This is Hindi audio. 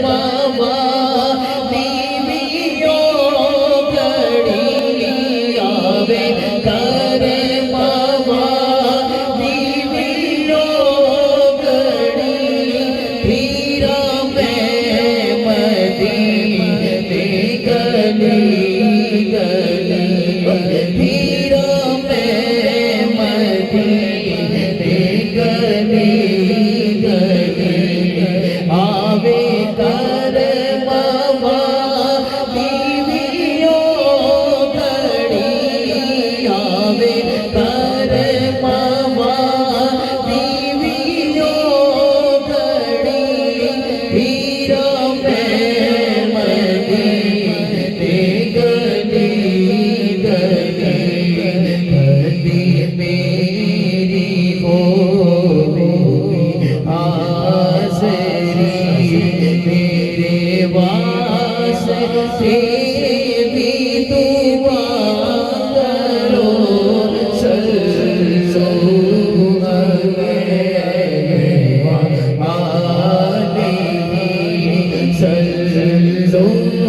बाबा बीवियों घड़ी आवे करे बाबा बीवियों घड़ी पीरा में मदीने गली गली पीरा में मदीने गली आवे कर बाबा बीवियों घड़ी आवे कर बाबा बीवियों घड़ी पीरा में मदीने गली गली गली मेरी होवे मेरे वास्ते भी दुआ करो सल्लल्लाहु अलैहि सल्लल्लाहु